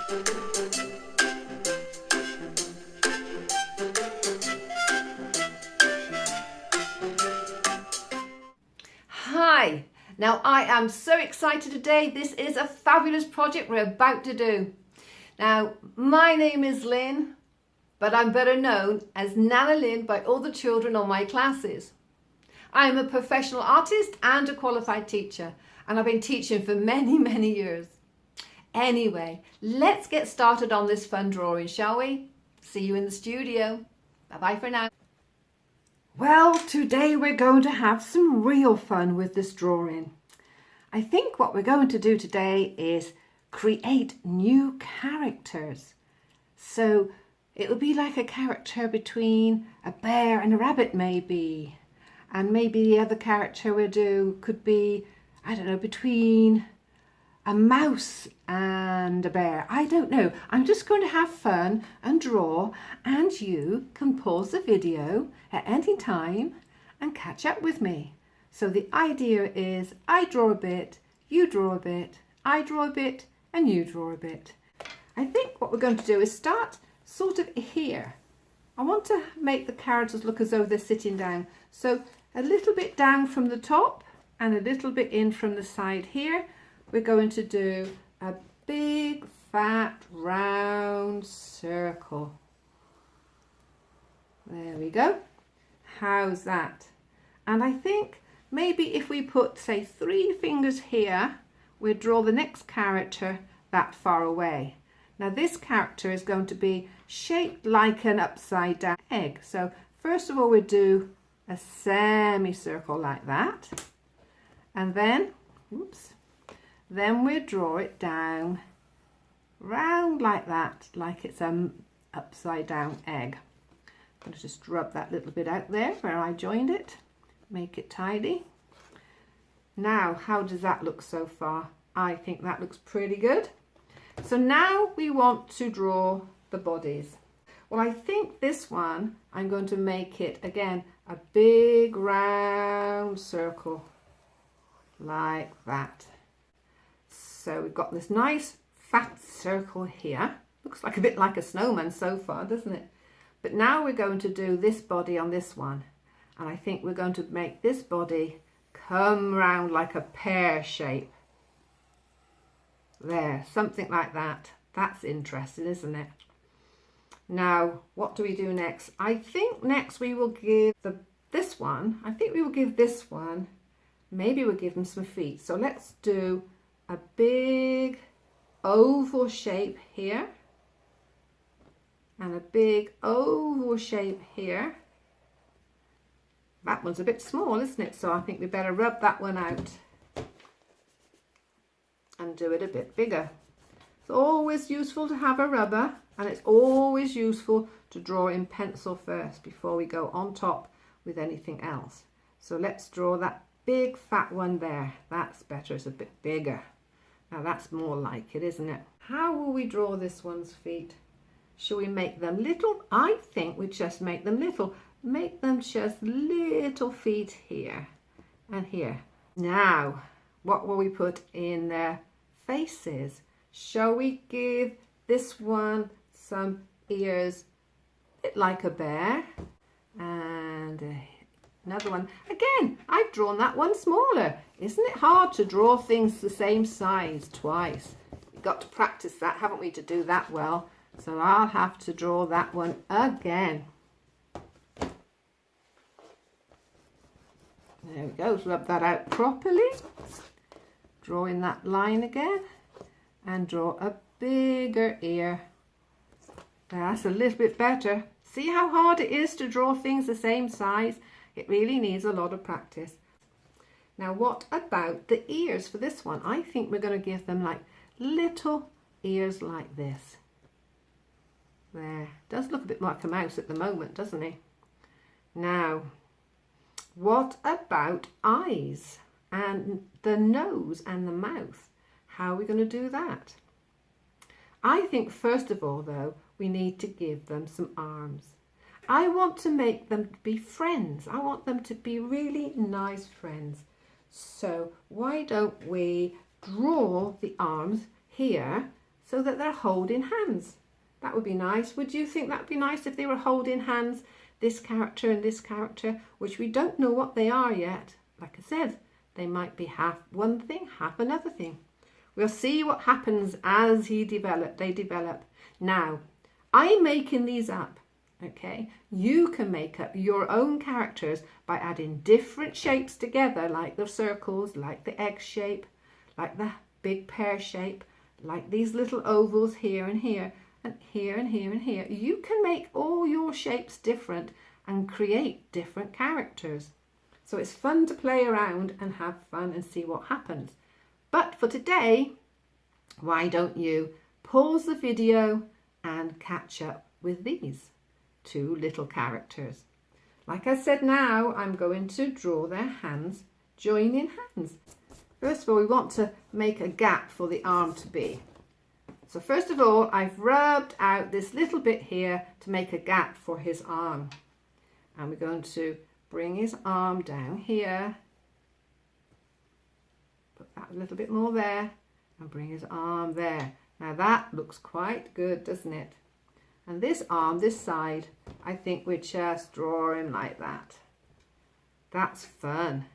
Hi, now I am so excited today. This is a fabulous project we're about to do. Now, my name is Lynn, but I'm better known as Nana Lynn by all the children on my classes. I am a professional artist and a qualified teacher, and I've been teaching for many years. Anyway, let's get started on this fun drawing, shall we? See you in the studio. Bye-bye for now. Well, today we're going to have some real fun with this drawing. I think what we're going to do today is create new characters. So it will be like a character between a bear and a rabbit maybe. And maybe the other character we'll do could be, I don't know, between a mouse and a bear. I don't know. I'm just going to have fun and draw, and you can pause the video at any time and catch up with me. So the idea is I draw a bit, you draw a bit, I draw a bit, and you draw a bit. I think what we're going to do is start sort of here. I want to make the characters look as though they're sitting down. So a little bit down from the top and a little bit in from the side here. We're going to do a big fat round circle. There we go. How's that? And I think maybe if we put, say, 3 fingers here, we'll draw the next character that far away. Now this character is going to be shaped like an upside down egg. So first of all we do a semicircle like that, and then, oops, then we draw it down round like that, like it's an upside down egg. I'm going to just rub that little bit out there where I joined it, make it tidy. Now, how does that look so far? I think that looks pretty good. So now we want to draw the bodies. Well, I think this one, I'm going to make it, again, a big round circle, like that. So we've got this nice fat circle here. Looks like a bit like a snowman so far, doesn't it? But now we're going to do this body on this one. And I think we're going to make this body come round like a pear shape. There, something like that. That's interesting, isn't it? Now, what do we do next? I think next we will give this one, maybe we'll give him some feet. So let's do a big oval shape here and a big oval shape here. That one's a bit small, isn't it? So I think we better rub that one out and do it a bit bigger. It's always useful to have a rubber, and it's always useful to draw in pencil first before we go on top with anything else. So let's draw that big fat one there. That's better, it's a bit bigger. Now that's more like it, isn't it? How will we draw this one's feet? Shall we make them little? I think we just make them little. Make them just little feet here and here. Now, what will we put in their faces? Shall we give this one some ears, a bit like a bear? And another one. Again, I've drawn that one smaller. Isn't it hard to draw things the same size twice? We've got to practice that, haven't we, to do that well? So I'll have to draw that one again. There we go, rub that out properly. Drawing that line again. And draw a bigger ear. That's a little bit better. See how hard it is to draw things the same size? It really needs a lot of practice. Now what about the ears for this one? I think we're going to give them like little ears like this. There. Does look a bit like a mouse at the moment, doesn't he? Now, what about eyes and the nose and the mouth? How are we going to do that? I think first of all though, we need to give them some arms. I want to make them be friends. I want them to be really nice friends. So why don't we draw the arms here so that they're holding hands. That would be nice. Would you think that would be nice if they were holding hands, this character and this character, which we don't know what they are yet? Like I said, they might be half one thing, half another thing. We'll see what happens as they develop. Now, I'm making these up, okay? You can make up your own characters by adding different shapes together, like the circles, like the egg shape, like the big pear shape, like these little ovals here and here, and here and here and here. You can make all your shapes different and create different characters. So it's fun to play around and have fun and see what happens. But for today, why don't you pause the video and catch up with these two little characters. Like I said, now I'm going to draw their hands, joining hands. First of all, we want to make a gap for the arm to be. So first of all, I've rubbed out this little bit here to make a gap for his arm. And we're going to bring his arm down here. Put that a little bit more there and bring his arm there. Now that looks quite good, doesn't it? And this arm, this side, I think we just draw him like that. That's fun.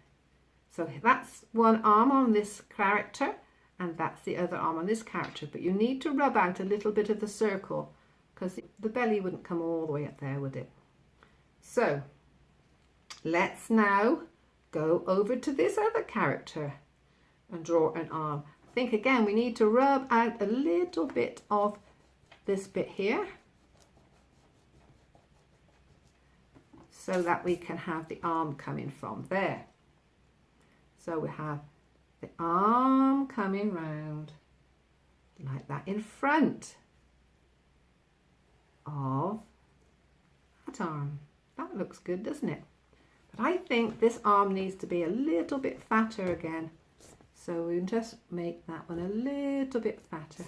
So that's one arm on this character and that's the other arm on this character. But you need to rub out a little bit of the circle because the belly wouldn't come all the way up there, would it? So let's now go over to this other character and draw an arm. I think again we need to rub out a little bit of this bit here so that we can have the arm coming from there. So we have the arm coming round like that in front of that arm. That looks good, doesn't it? But I think this arm needs to be a little bit fatter again. So we just make that one a little bit fatter.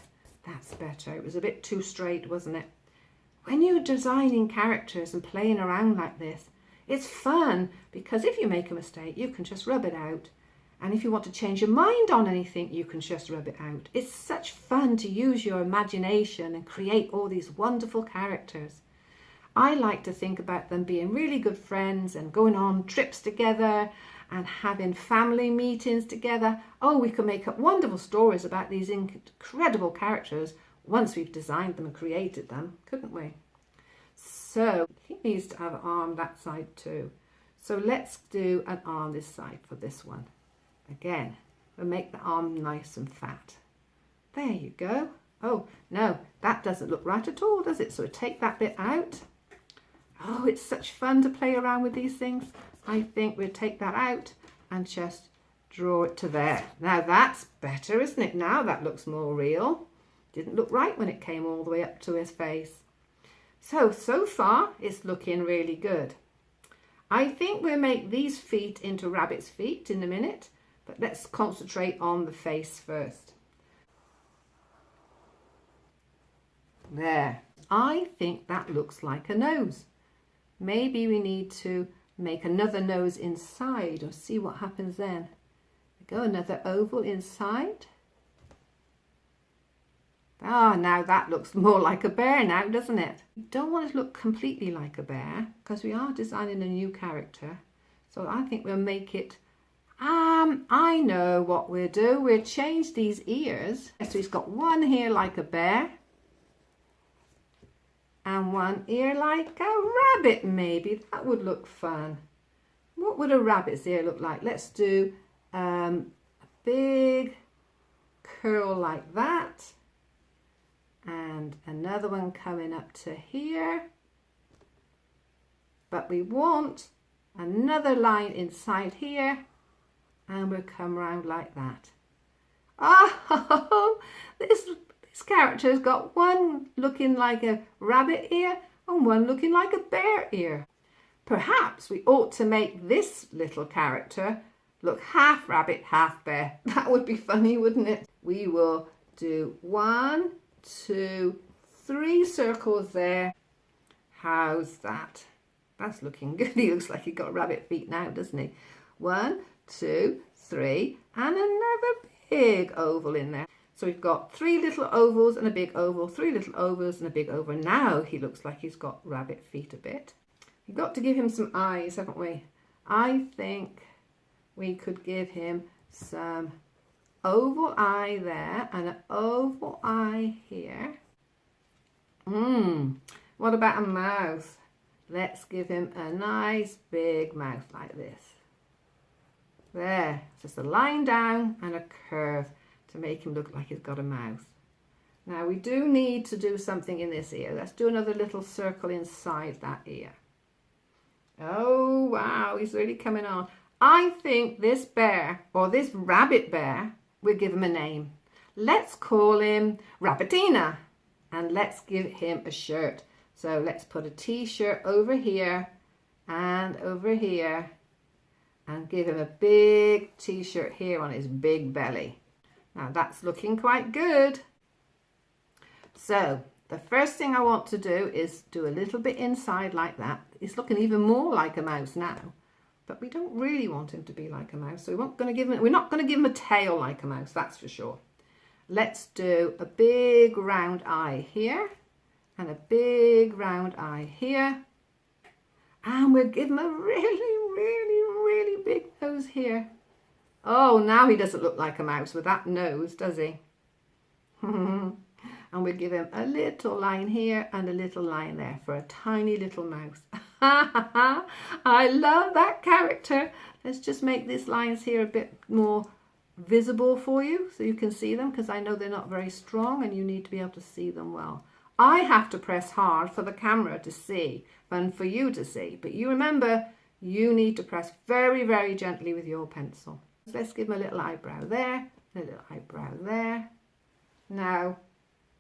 That's better. It was a bit too straight, wasn't it? When you're designing characters and playing around like this, it's fun because if you make a mistake, you can just rub it out. And if you want to change your mind on anything, you can just rub it out. It's such fun to use your imagination and create all these wonderful characters. I like to think about them being really good friends and going on trips together and having family meetings together. Oh, we can make up wonderful stories about these incredible characters once we've designed them and created them, couldn't we? So he needs to have an arm that side too. So let's do an arm this side for this one. Again, we'll make the arm nice and fat. There you go. Oh, no, that doesn't look right at all, does it? So take that bit out. Oh, it's such fun to play around with these things. I think we'll take that out and just draw it to there. Now that's better, isn't it? Now that looks more real. Didn't look right when it came all the way up to his face. So far it's looking really good. I think we'll make these feet into rabbit's feet in a minute, but let's concentrate on the face first. There. I think that looks like a nose. Maybe we need to make another nose inside or see what happens then. Go another oval inside. Ah, now that looks more like a bear now, doesn't it? We don't want it to look completely like a bear because we are designing a new character. So I think we'll make it, I know what we'll do. We'll change these ears. So he's got one here like a bear and one ear like a rabbit maybe. That would look fun. What would a rabbit's ear look like? Let's do a big curl like that. And another one coming up to here. But we want another line inside here. And we'll come round like that. Oh, this character's got one looking like a rabbit ear and one looking like a bear ear. Perhaps we ought to make this little character look half rabbit, half bear. That would be funny, wouldn't it? We will do 1, 2, 3 circles there. How's that? That's looking good. He looks like he got rabbit feet now, doesn't he? 1, 2, 3, and another big oval in there. So we've got 3 little ovals and a big oval, 3 little ovals and a big oval. Now he looks like he's got rabbit feet a bit. We've got to give him some eyes, haven't we? I think we could give him some oval eye there and an oval eye here. What about a mouth? Let's give him a nice big mouth like this. There, just a line down and a curve to make him look like he's got a mouth. Now we do need to do something in this ear. Let's do another little circle inside that ear. Oh wow, he's really coming on. I think this bear, or this rabbit bear, we'll give him a name. Let's call him Rabbitina, and let's give him a shirt. So let's put a t-shirt over here and over here, and give him a big t-shirt here on his big belly. Now that's looking quite good. So the first thing I want to do is do a little bit inside like that. It's looking even more like a mouse now, but we don't really want him to be like a mouse. So we're not going to give him a tail like a mouse, that's for sure. Let's do a big round eye here and a big round eye here. And we'll give him a really big nose here. Oh, now he doesn't look like a mouse with that nose, does he? And we'll give him a little line here and a little line there for a tiny little mouse. I love that character. Let's just make these lines here a bit more visible for you so you can see them, because I know they're not very strong and you need to be able to see them well. I have to press hard for the camera to see and for you to see, but you remember, you need to press very gently with your pencil. Let's give him a little eyebrow there, a little eyebrow there. Now,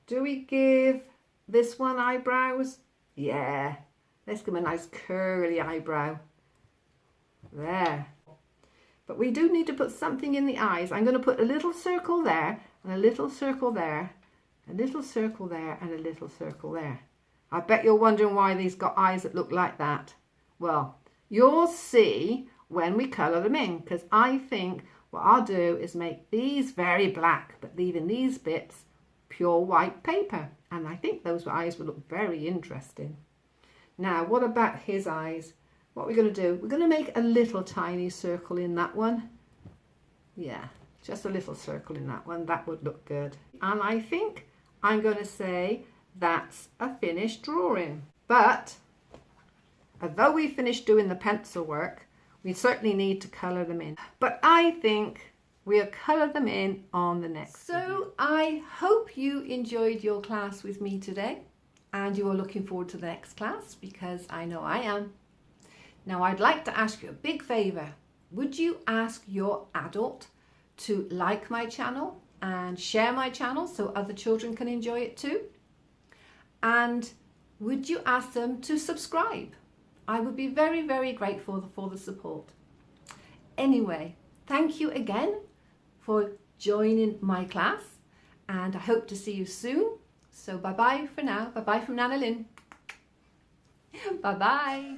do we give this one eyebrows? Yeah, let's give him a nice curly eyebrow. There. But we do need to put something in the eyes. I'm going to put a little circle there, and a little circle there, a little circle there, and a little circle there. I bet you're wondering why these got eyes that look like that. Well, you'll see when we colour them in, because I think what I'll do is make these very black, but leaving these bits pure white paper. And I think those eyes will look very interesting. Now, what about his eyes? What we're going to do, we're going to make a little tiny circle in that one. Yeah, just a little circle in that one. That would look good. And I think I'm going to say that's a finished drawing. But although we finished doing the pencil work, we certainly need to colour them in. But I think we'll colour them in on the next video. I hope you enjoyed your class with me today and you are looking forward to the next class, because I know I am. Now I'd like to ask you a big favour. Would you ask your adult to like my channel and share my channel so other children can enjoy it too? And would you ask them to subscribe? I would be very grateful for the support. Anyway, thank you again for joining my class, and I hope to see you soon. So bye bye for now. Bye bye from Nana Lynn. Bye bye.